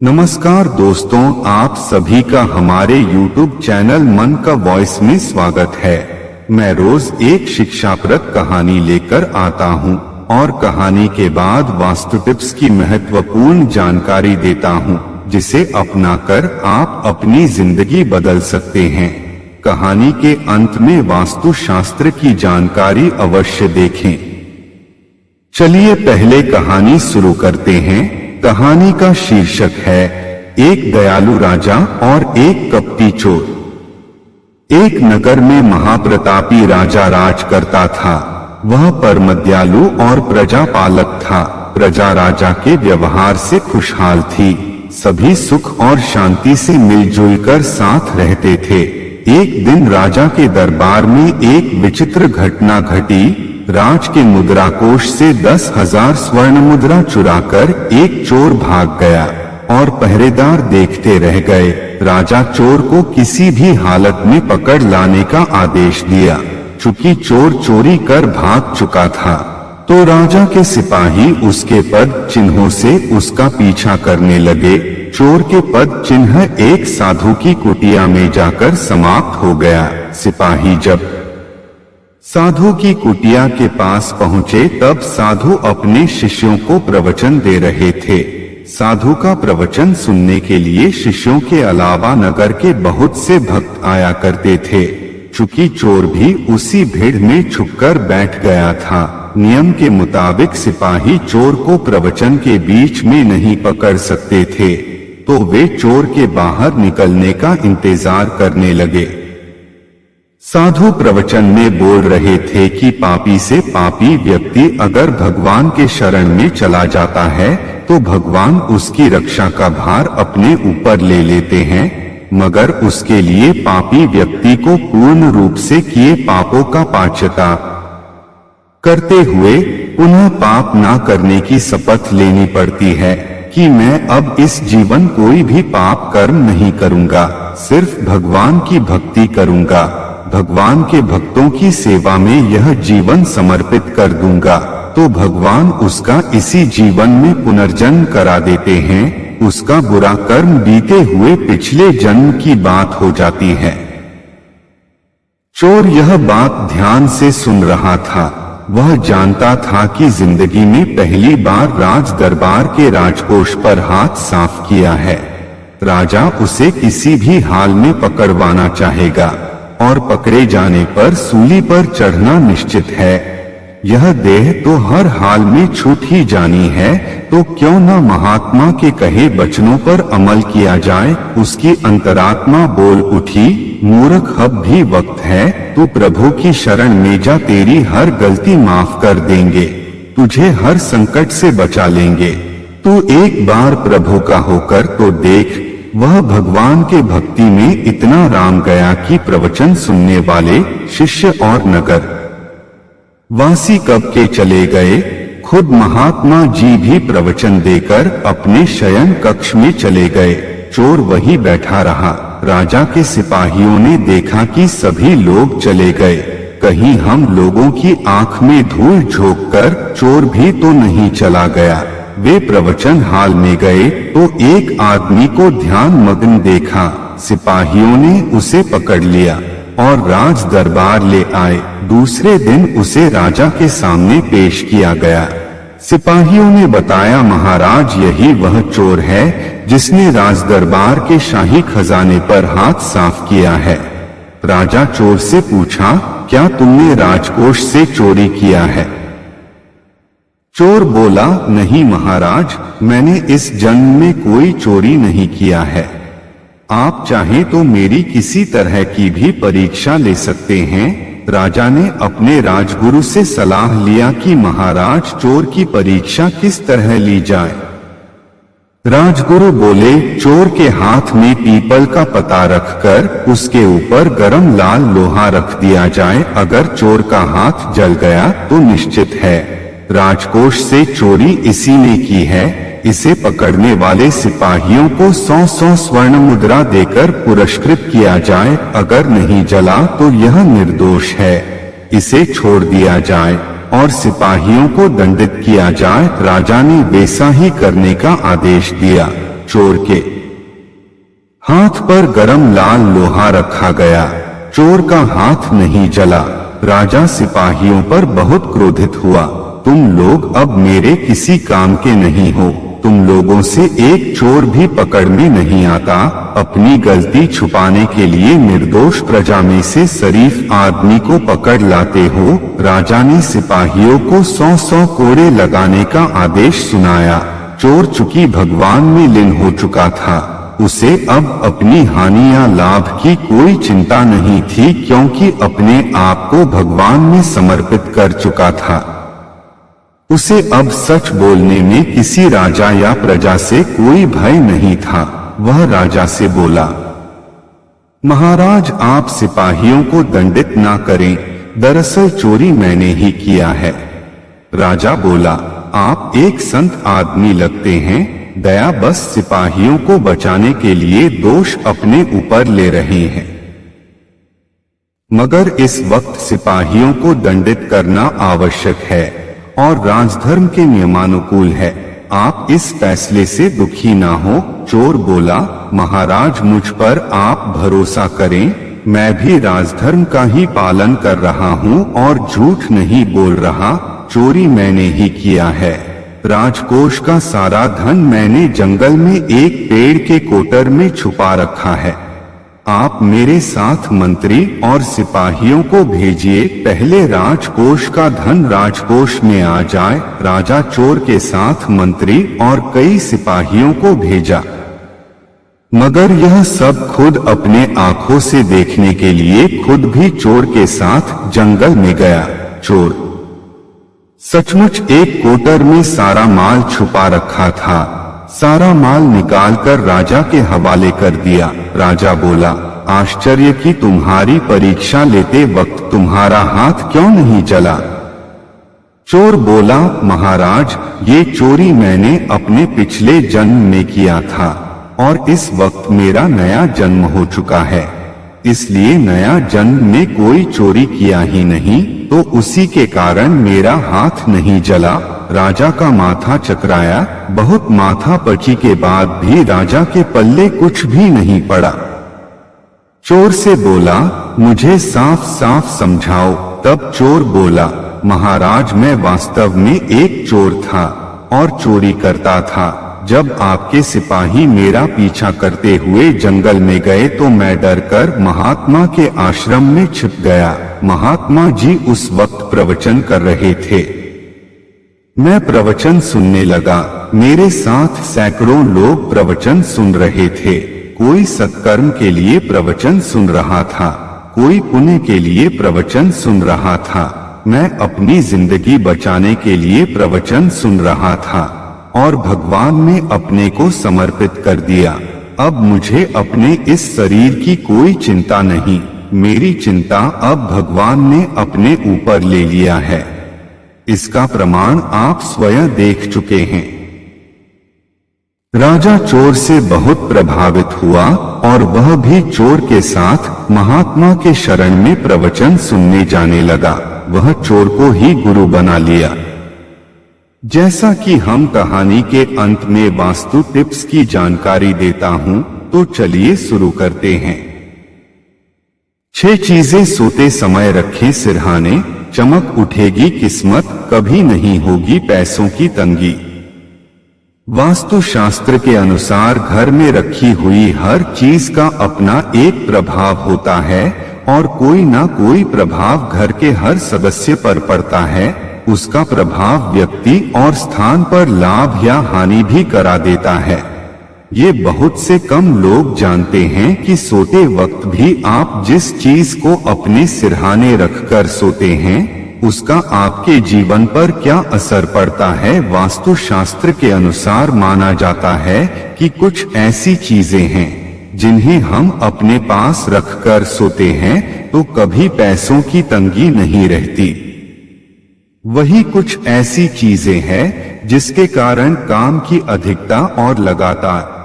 नमस्कार दोस्तों, आप सभी का हमारे YouTube चैनल मन का वॉइस में स्वागत है। मैं रोज एक शिक्षाप्रद कहानी लेकर आता हूं और कहानी के बाद वास्तु टिप्स की महत्वपूर्ण जानकारी देता हूं, जिसे अपनाकर आप अपनी जिंदगी बदल सकते हैं। कहानी के अंत में वास्तु शास्त्र की जानकारी अवश्य देखें। चलिए पहले कहानी शुरू करते हैं। कहानी का शीर्षक है एक दयालु राजा और एक कपटी चोर। एक नगर में महाप्रतापी राजा राज करता था। वह परम दयालु और प्रजा पालक था। प्रजा राजा के व्यवहार से खुशहाल थी। सभी सुख और शांति से मिलजुल कर साथ रहते थे। एक दिन राजा के दरबार में एक विचित्र घटना घटी। राज के मुद्रा कोष से 10,000 स्वर्ण मुद्रा चुराकर एक चोर भाग गया और पहरेदार देखते रह गए। राजा चोर को किसी भी हालत में पकड़ लाने का आदेश दिया। चूंकि चोर चोरी कर भाग चुका था, तो राजा के सिपाही उसके पद चिन्हों से उसका पीछा करने लगे। चोर के पद चिन्ह एक साधु की कुटिया में जाकर समाप्त हो गया। सिपाही जब साधु की कुटिया के पास पहुंचे, तब साधु अपने शिष्यों को प्रवचन दे रहे थे। साधु का प्रवचन सुनने के लिए शिष्यों के अलावा नगर के बहुत से भक्त आया करते थे। चूंकि चोर भी उसी भीड़ में छुपकर बैठ गया था, नियम के मुताबिक सिपाही चोर को प्रवचन के बीच में नहीं पकड़ सकते थे, तो वे चोर के बाहर निकलने का इंतजार करने लगे। साधु प्रवचन में बोल रहे थे कि पापी से पापी व्यक्ति अगर भगवान के शरण में चला जाता है, तो भगवान उसकी रक्षा का भार अपने ऊपर ले लेते हैं, मगर उसके लिए पापी व्यक्ति को पूर्ण रूप से किए पापों का पाश्चाताप करते हुए पुनः पाप ना करने की शपथ लेनी पड़ती है कि मैं अब इस जीवन कोई भी पाप कर्म नहीं करूंगा, सिर्फ भगवान की भक्ति करूंगा, भगवान के भक्तों की सेवा में यह जीवन समर्पित कर दूंगा, तो भगवान उसका इसी जीवन में पुनर्जन्म करा देते हैं। उसका बुरा कर्म बीते हुए पिछले जन्म की बात हो जाती है। चोर यह बात ध्यान से सुन रहा था। वह जानता था कि जिंदगी में पहली बार राज दरबार के राजकोष पर हाथ साफ किया है। राजा उसे किसी भी हाल में पकड़वाना चाहेगा और पकड़े जाने पर सूली पर चढ़ना निश्चित है। यह देह तो हर हाल में छूट ही जानी है, तो क्यों न महात्मा के कहे वचनों पर अमल किया जाए। उसकी अंतरात्मा बोल उठी, मूर्ख, अब भी वक्त है, तू प्रभु की शरण में जा, तेरी हर गलती माफ कर देंगे, तुझे हर संकट से बचा लेंगे। तू एक बार प्रभु का होकर तो देख। वह भगवान के भक्ति में इतना राम गया कि प्रवचन सुनने वाले शिष्य और नगर वासी कब के चले गए। खुद महात्मा जी भी प्रवचन देकर अपने शयन कक्ष में चले गए। चोर वहीं बैठा रहा। राजा के सिपाहियों ने देखा कि सभी लोग चले गए। कहीं हम लोगों की आंख में धूल झोंककर चोर भी तो नहीं चला गया। वे प्रवचन हाल में गए तो एक आदमी को ध्यान मग्न देखा। सिपाहियों ने उसे पकड़ लिया और राज दरबार ले आए। दूसरे दिन उसे राजा के सामने पेश किया गया। सिपाहियों ने बताया, महाराज, यही वह चोर है जिसने राज दरबार के शाही खजाने पर हाथ साफ किया है। राजा चोर से पूछा, क्या तुमने राजकोष से चोरी किया है? चोर बोला, नहीं महाराज, मैंने इस जन्म में कोई चोरी नहीं किया है। आप चाहें तो मेरी किसी तरह की भी परीक्षा ले सकते हैं। राजा ने अपने राजगुरु से सलाह लिया कि महाराज, चोर की परीक्षा किस तरह ली जाए। राजगुरु बोले, चोर के हाथ में पीपल का पत्ता रखकर उसके ऊपर गरम लाल लोहा रख दिया जाए। अगर चोर का हाथ जल गया तो निश्चित है राजकोष से चोरी इसी ने की है। इसे पकड़ने वाले सिपाहियों को 100 स्वर्ण मुद्रा देकर पुरस्कृत किया जाए। अगर नहीं जला तो यह निर्दोष है, इसे छोड़ दिया जाए और सिपाहियों को दंडित किया जाए। राजा ने वैसा ही करने का आदेश दिया। चोर के हाथ पर गरम लाल लोहा रखा गया। चोर का हाथ नहीं जला। राजा सिपाहियों पर बहुत क्रोधित हुआ। तुम लोग अब मेरे किसी काम के नहीं हो। तुम लोगों से एक चोर भी पकड़ में नहीं आता। अपनी गलती छुपाने के लिए निर्दोष प्रजा में से शरीफ आदमी को पकड़ लाते हो। राजा ने सिपाहियों को 100 कोड़े लगाने का आदेश सुनाया। चोर चूंकि भगवान में लीन हो चुका था, उसे अब अपनी हानि या लाभ की कोई चिंता नहीं थी, क्योंकि अपने आप को भगवान में समर्पित कर चुका था। उसे अब सच बोलने में किसी राजा या प्रजा से कोई भय नहीं था। वह राजा से बोला, महाराज, आप सिपाहियों को दंडित ना करें, दरअसल चोरी मैंने ही किया है। राजा बोला, आप एक संत आदमी लगते हैं, दया बस सिपाहियों को बचाने के लिए दोष अपने ऊपर ले रहे हैं। मगर इस वक्त सिपाहियों को दंडित करना आवश्यक है और राजधर्म के नियमानुकूल है। आप इस फैसले से दुखी ना हो। चोर बोला, महाराज, मुझ पर आप भरोसा करें, मैं भी राजधर्म का ही पालन कर रहा हूँ और झूठ नहीं बोल रहा। चोरी मैंने ही किया है। राजकोष का सारा धन मैंने जंगल में एक पेड़ के कोटर में छुपा रखा है। आप मेरे साथ मंत्री और सिपाहियों को भेजिए, पहले राजकोष का धन राजकोष में आ जाए। राजा चोर के साथ मंत्री और कई सिपाहियों को भेजा, मगर यह सब खुद अपने आंखों से देखने के लिए खुद भी चोर के साथ जंगल में गया। चोर सचमुच एक कोटर में सारा माल छुपा रखा था। सारा माल निकालकर राजा के हवाले कर दिया। राजा बोला, आश्चर्य की तुम्हारी परीक्षा लेते वक्त तुम्हारा हाथ क्यों नहीं जला? चोर बोला, महाराज, ये चोरी मैंने अपने पिछले जन्म में किया था और इस वक्त मेरा नया जन्म हो चुका है, इसलिए नया जन्म में कोई चोरी किया ही नहीं, तो उसी के कारण मेरा हाथ नहीं जला। राजा का माथा चकराया। बहुत माथा पची के बाद भी राजा के पल्ले कुछ भी नहीं पड़ा। चोर से बोला, मुझे साफ साफ समझाओ। तब चोर बोला, महाराज, मैं वास्तव में एक चोर था और चोरी करता था। जब आपके सिपाही मेरा पीछा करते हुए जंगल में गए तो मैं डरकर महात्मा के आश्रम में छिप गया। महात्मा जी उस वक्त प्रवचन कर रहे थे। मैं प्रवचन सुनने लगा। मेरे साथ सैकड़ों लोग प्रवचन सुन रहे थे। कोई सत्कर्म के लिए प्रवचन सुन रहा था, कोई पुण्य के लिए प्रवचन सुन रहा था। मैं अपनी जिंदगी बचाने के लिए प्रवचन सुन रहा था और भगवान में अपने को समर्पित कर दिया। अब मुझे अपने इस शरीर की कोई चिंता नहीं। मेरी चिंता अब भगवान ने अपने ऊपर ले लिया है। इसका प्रमाण आप स्वयं देख चुके हैं। राजा चोर से बहुत प्रभावित हुआ और वह भी चोर के साथ महात्मा के शरण में प्रवचन सुनने जाने लगा। वह चोर को ही गुरु बना लिया। जैसा कि हम कहानी के अंत में वास्तु टिप्स की जानकारी देता हूं, तो चलिए शुरू करते हैं। 6 चीजें सोते समय रखें सिरहाने, चमक उठेगी किस्मत, कभी नहीं होगी पैसों की तंगी। वास्तु शास्त्र के अनुसार घर में रखी हुई हर चीज का अपना एक प्रभाव होता है और कोई ना कोई प्रभाव घर के हर सदस्य पर पड़ता है। उसका प्रभाव व्यक्ति और स्थान पर लाभ या हानि भी करा देता है। ये बहुत से कम लोग जानते हैं कि सोते वक्त भी आप जिस चीज को अपने सिरहाने रखकर सोते हैं, उसका आपके जीवन पर क्या असर पड़ता है। वास्तु शास्त्र के अनुसार माना जाता है कि कुछ ऐसी चीजें हैं जिन्हें हम अपने पास रखकर सोते हैं तो कभी पैसों की तंगी नहीं रहती। वही कुछ ऐसी चीजें हैं जिसके कारण काम की अधिकता और लगातार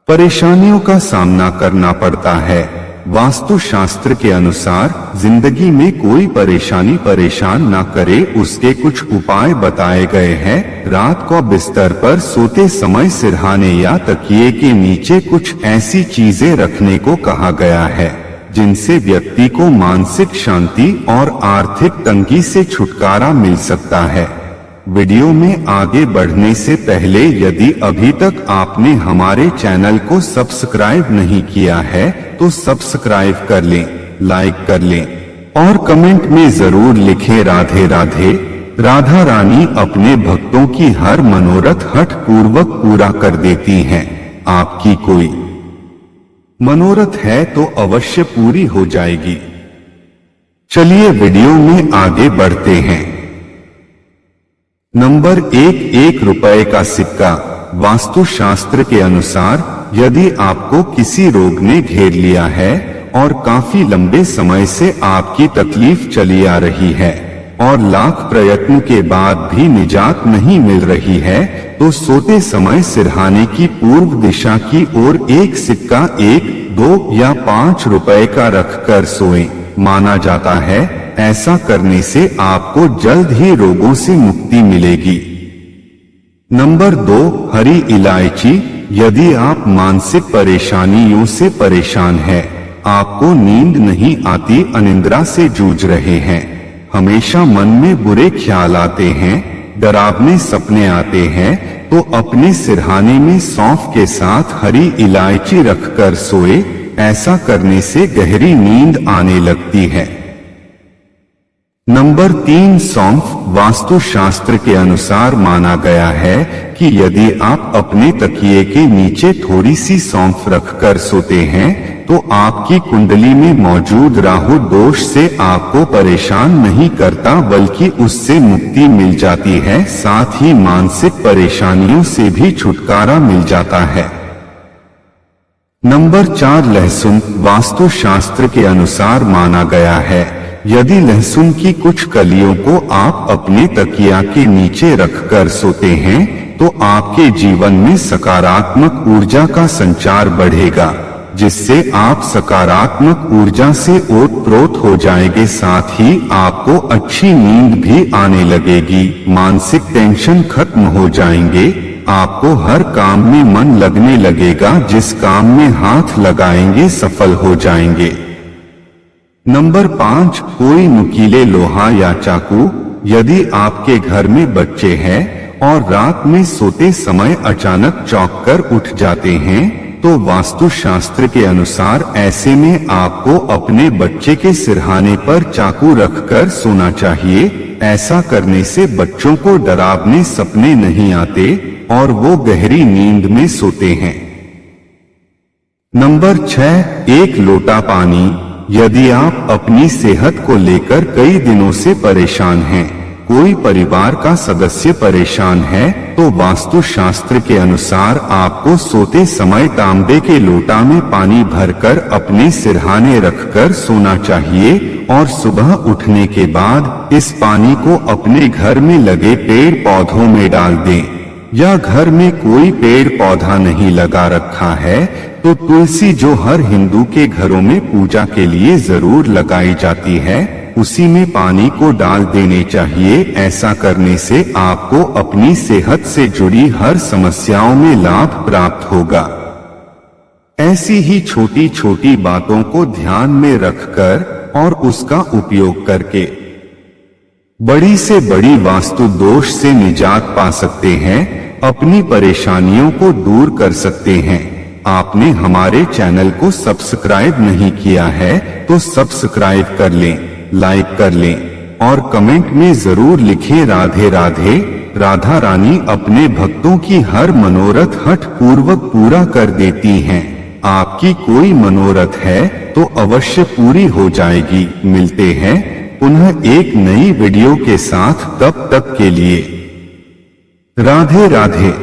परेशानियों का सामना करना पड़ता है। वास्तु शास्त्र के अनुसार जिंदगी में कोई परेशान ना करे उसके कुछ उपाय बताए गए हैं। रात को बिस्तर पर सोते समय सिरहाने या तकिए के नीचे कुछ ऐसी चीजें रखने को कहा गया है जिनसे व्यक्ति को मानसिक शांति और आर्थिक तंगी से छुटकारा मिल सकता है। वीडियो में आगे बढ़ने से पहले यदि अभी तक आपने हमारे चैनल को सब्सक्राइब नहीं किया है तो सब्सक्राइब कर लें, लाइक कर लें और कमेंट में जरूर लिखें राधे राधे। राधा रानी अपने भक्तों की हर मनोरथ हठ पूर्वक पूरा कर देती हैं। आपकी कोई मनोरथ है तो अवश्य पूरी हो जाएगी। चलिए वीडियो में आगे बढ़ते हैं। नंबर 1 रुपए का सिक्का। वास्तु शास्त्र के अनुसार यदि आपको किसी रोग ने घेर लिया है और काफी लंबे समय से आपकी तकलीफ चली आ रही है और लाख प्रयत्न के बाद भी निजात नहीं मिल रही है, तो सोते समय सिरहाने की पूर्व दिशा की ओर एक सिक्का 1, 2 या 5 रुपए का रखकर सोएं। माना जाता है ऐसा करने से आपको जल्द ही रोगों से मुक्ति मिलेगी। नंबर 2 हरी इलायची। यदि आप मानसिक परेशानियों से परेशान हैं, आपको नींद नहीं आती, अनिद्रा से जूझ रहे हैं, हमेशा मन में बुरे ख्याल आते हैं, डरावने सपने आते हैं, तो अपने सिरहाने में सौंफ के साथ हरी इलायची रखकर सोए। ऐसा करने से गहरी नींद आने लगती है। नंबर 3 सौंफ। वास्तु शास्त्र के अनुसार माना गया है कि यदि आप अपने तकिए के नीचे थोड़ी सी सौंफ रखकर सोते हैं तो आपकी कुंडली में मौजूद राहु दोष से आपको परेशान नहीं करता बल्कि उससे मुक्ति मिल जाती है। साथ ही मानसिक परेशानियों से भी छुटकारा मिल जाता है। नंबर 4 लहसुन। वास्तु शास्त्र के अनुसार माना गया है यदि लहसुन की कुछ कलियों को आप अपने तकिया के नीचे रखकर सोते हैं तो आपके जीवन में सकारात्मक ऊर्जा का संचार बढ़ेगा, जिससे आप सकारात्मक ऊर्जा से ओतप्रोत हो जाएंगे। साथ ही आपको अच्छी नींद भी आने लगेगी, मानसिक टेंशन खत्म हो जाएंगे, आपको हर काम में मन लगने लगेगा, जिस काम में हाथ लगाएंगे सफल हो जाएंगे। नंबर 5 कोई नुकीले लोहा या चाकू। यदि आपके घर में बच्चे हैं और रात में सोते समय अचानक चौंक कर उठ जाते हैं तो वास्तु शास्त्र के अनुसार ऐसे में आपको अपने बच्चे के सिरहाने पर चाकू रखकर सोना चाहिए। ऐसा करने से बच्चों को डरावने सपने नहीं आते और वो गहरी नींद में सोते हैं। नंबर 6 1 लोटा पानी। यदि आप अपनी सेहत को लेकर कई दिनों से परेशान हैं, कोई परिवार का सदस्य परेशान है, तो वास्तु शास्त्र के अनुसार आपको सोते समय तांबे के लोटा में पानी भरकर अपने सिरहाने रखकर सोना चाहिए और सुबह उठने के बाद इस पानी को अपने घर में लगे पेड़ पौधों में डाल दें। या घर में कोई पेड़ पौधा नहीं लगा रखा है तो तुलसी, जो हर हिंदू के घरों में पूजा के लिए जरूर लगाई जाती है, उसी में पानी को डाल देने चाहिए। ऐसा करने से आपको अपनी सेहत से जुड़ी हर समस्याओं में लाभ प्राप्त होगा। ऐसी ही छोटी छोटी बातों को ध्यान में रखकर और उसका उपयोग करके बड़ी से बड़ी वास्तु दोष से निजात पा सकते हैं, अपनी परेशानियों को दूर कर सकते हैं। आपने हमारे चैनल को सब्सक्राइब नहीं किया है तो सब्सक्राइब कर लें, लाइक कर लें और कमेंट में जरूर लिखें राधे राधे। राधा रानी अपने भक्तों की हर मनोरथ हठ पूर्वक पूरा कर देती हैं। आपकी कोई मनोरथ है तो अवश्य पूरी हो जाएगी। मिलते हैं पुनः एक नई वीडियो के साथ, तब तक के लिए राधे राधे।